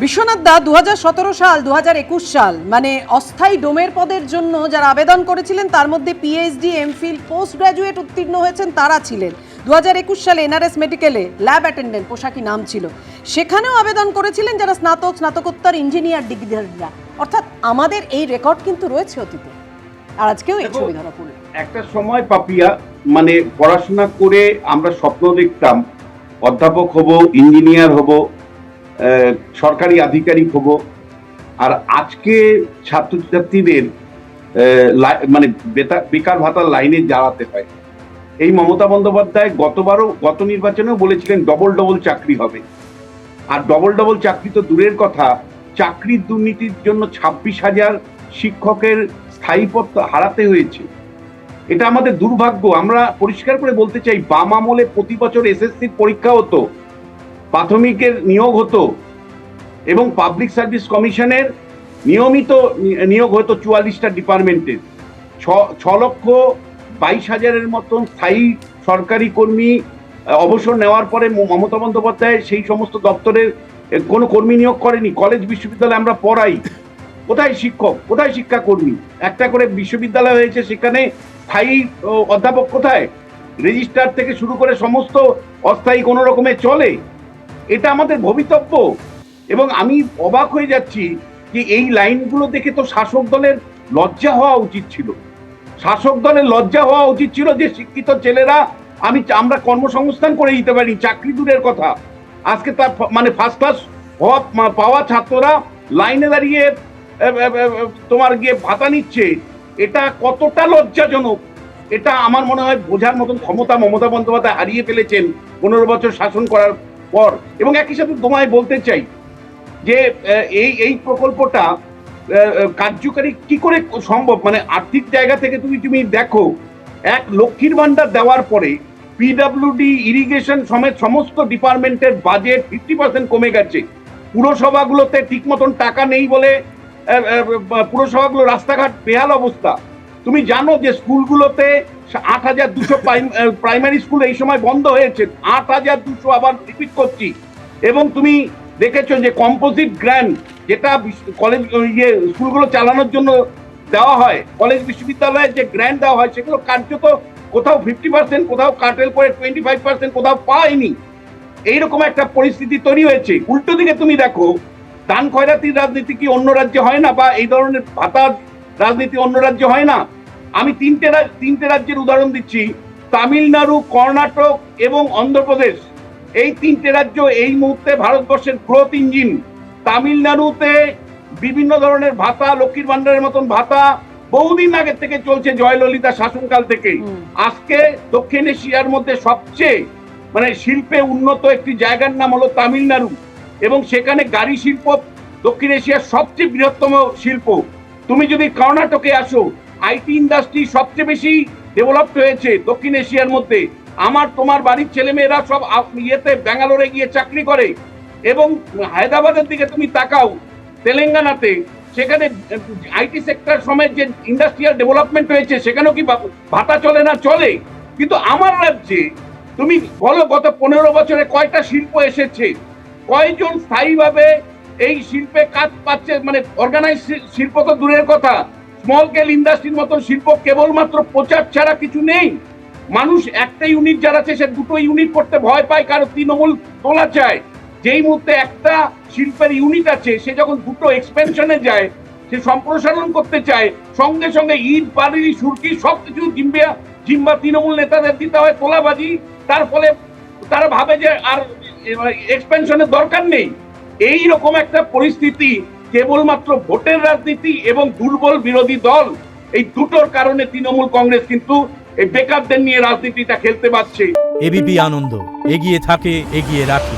বিশ্বনাথ দা 2017 সাল 2021 সাল মানে অস্থায়ী ডোমের পদের জন্য যারা আবেদন করেছিলেন তার মধ্যে পিএইচডি এমফিল পোস্ট গ্রাজুয়েট উত্তীর্ণ হয়েছেন তারা ছিলেন। 2021 সালে এনআরএস মেডিকেলে ল্যাব অ্যাটেন্ডেন্ট পোশাকি নাম ছিল, সেখানেও আবেদন করেছিলেন যারা স্নাতক স্নাতকোত্তর ইঞ্জিনিয়ার ডিগ্রিধারীরা। অর্থাৎ আমাদের এই রেকর্ড কিন্তু রয়েছে অতীতে, আর আজকেও এই ছবি ধরা পড়ল। একটা সময় পাপিয়া মানে পড়াশোনা করে আমরা স্বপ্ন দেখতাম অধ্যাপক হব, ইঞ্জিনিয়ার হব, সরকারি আধিকারিক হব। আর আজকে ছাত্রছাত্রীদের মানে বেকার ভাতার লাইনে দাঁড়াতে হয়। এই মমতা বন্দ্যোপাধ্যায় গত নির্বাচনেও বলেছিলেন ডবল ডবল চাকরি হবে। আর ডবল ডবল চাকরি তো দূরের কথা, চাকরির দুর্নীতির জন্য 26,000 শিক্ষকের স্থায়ীপত্র হারাতে হয়েছে। এটা আমাদের দুর্ভাগ্য। আমরা পরিষ্কার করে বলতে চাই, বাম আমলে প্রতি বছর এসএসসির পরীক্ষা হতো, প্রাথমিকের নিয়োগ হতো এবং পাবলিক সার্ভিস কমিশনের নিয়মিত নিয়োগ হতো 44টা ডিপার্টমেন্টের। 6,22,000-এর মতন স্থায়ী সরকারি কর্মী অবসর নেওয়ার পরে মমতা বন্দ্যোপাধ্যায় সেই সমস্ত দপ্তরের কোনো কর্মী নিয়োগ করেনি। কলেজ বিশ্ববিদ্যালয়ে আমরা পড়াই, কোথায় শিক্ষক, কোথায় শিক্ষাকর্মী? একটা করে বিশ্ববিদ্যালয় হয়েছে, সেখানে স্থায়ী অধ্যাপক কোথায়? রেজিস্ট্রার থেকে শুরু করে সমস্ত অস্থায়ী কোনো রকমে চলে। এটা আমাদের ভবিতব্য। এবং আমি অবাক হয়ে যাচ্ছি যে এই লাইনগুলো দেখে তো শাসক দলের লজ্জা হওয়া উচিত ছিল। শাসক দলের লজ্জা হওয়া উচিত ছিল যে শিক্ষিত ছেলেরা আমরা কর্মসংস্থান করে দিতে পারি, চাকরি দূরের কথা। আজকে তার মানে ফার্স্ট ক্লাস পাওয়া ছাত্ররা লাইনে দাঁড়িয়ে তোমার গিয়ে ভাতা নিচ্ছে। এটা কতটা লজ্জাজনক, এটা আমার মনে হয় বোঝার মতন ক্ষমতা মমতা বন্দ্যোপাধ্যায় হারিয়ে ফেলেছেন 15 বছর শাসন করার পর। এবং একই সাথে তোমায় বলতে চাই যে এই প্রকল্পটা কার্যকারী কি করে সম্ভব। মানে আর্থিক জায়গা থেকে তুমি দেখো, এক লক্ষ্মীর ভান্ডার দেওয়ার পরে পিডব্লিউডি, ইরিগেশন সমেত সমস্ত ডিপার্টমেন্টের বাজেট 50% কমে গেছে। পুরসভাগুলোতে ঠিক মতন টাকা নেই বলে পুরসভাগুলো রাস্তাঘাট বেহাল অবস্থা। তুমি জানো যে স্কুলগুলোতে 8,200 প্রাইমারি স্কুল এই সময় বন্ধ হয়েছে, 8,200, আবার রিপিট করছি। এবং তুমি দেখেছো যে কম্পোজিট গ্র্যান্ট যেটা কলেজ স্কুলগুলো চালানোর জন্য দেওয়া হয়, কলেজ বিশ্ববিদ্যালয়ে যে গ্র্যান্ট দেওয়া হয় সেগুলো কার্যত কোথাও 50%, কোথাও কাটেল করে 25%, কোথাও পায়নি। এইরকম একটা পরিস্থিতি তৈরি হয়েছে। উল্টো দিকে তুমি দেখো, দান খয়রাতির রাজনীতি কি অন্য রাজ্যে হয় না? বা এই ধরনের ভাতার রাজনীতি অন্য রাজ্যে হয় না? আমি তিনটে রাজ্যের উদাহরণ দিচ্ছি, তামিলনাড়ু, কর্ণাটক এবং অন্ধ্রপ্রদেশ। এই তিনটে রাজ্য এই মুহূর্তে ভারতবর্ষের গ্রোথ ইঞ্জিন। তামিলনাড়ুতে বিভিন্ন ধরনের ভাতা, লক্ষ্মীর ভান্ডারের মতন ভাতা বহুদিন আগে থেকে চলছে, জয়ললিতা শাসনকাল থেকে। আজকে দক্ষিণ এশিয়ার মধ্যে সবচেয়ে মানে শিল্পে উন্নত একটি জায়গার নাম হলো তামিলনাড়ু, এবং সেখানে গাড়ি শিল্প দক্ষিণ এশিয়ার সবচেয়ে বৃহত্তম শিল্প। তুমি যদি কর্ণাটকে আসো, আইটি ইন্ডাস্ট্রি সবচেয়ে বেশি ডেভেলপড হয়েছে দক্ষিণ এশিয়ার মধ্যে। আমার তোমার বাড়ির ছেলেমেয়েরা সব ব্যাঙ্গালোরে গিয়ে চাকরি করে। এবং হায়দ্রাবাদের দিকে তুমি তাকাও, তেলেঙ্গানাতে, সেখানে আইটি সেক্টর সমেত যে ইন্ডাস্ট্রিয়াল ডেভেলপমেন্ট হয়েছে, সেখানেও কি ভাতা চলে না? চলে। কিন্তু আমার রাজ্যে তুমি বলো, গত 15 বছরে কয়টা শিল্প এসেছে? কয়জন স্থায়ীভাবে এই শিল্পে কাজ পাচ্ছে? মানে অর্গানাইজ শিল্প তো দূরের কথা, স্মল স্কেল ইন্ডাস্ট্রির মতো শিল্প কেবলমাত্র প্রচার ছাড়া কিছু নেই। মানুষ একটা ইউনিট যারা আছে সে 2টো ইউনিট করতে ভয় পায়, কারণ তৃণমূল তোলা চায়। যেই মুহূর্তে একটা শিল্পের ইউনিট আছে, সে যখন 2টো এক্সপেনশনে যায়, সে সম্প্রসারণ করতে চায়, সঙ্গে সঙ্গে ইট, বালি, সুরকি সবকিছু জিম্বা তৃণমূল নেতাদের দিতে হয় তোলাবাজি। তার ফলে তারা ভাবে যে আর এক্সপেনশনের দরকার নেই। এই রকম একটা পরিস্থিতি কেবলমাত্র ভোটের রাজনীতি এবং দুর্বল বিরোধী দল, এই দুটোর কারণে তৃণমূল কংগ্রেস কিন্তু এই বেকারদের নিয়ে রাজনীতিটা খেলতে পারছে। এবিপি আনন্দ এগিয়ে থাকে, এগিয়ে রাখে।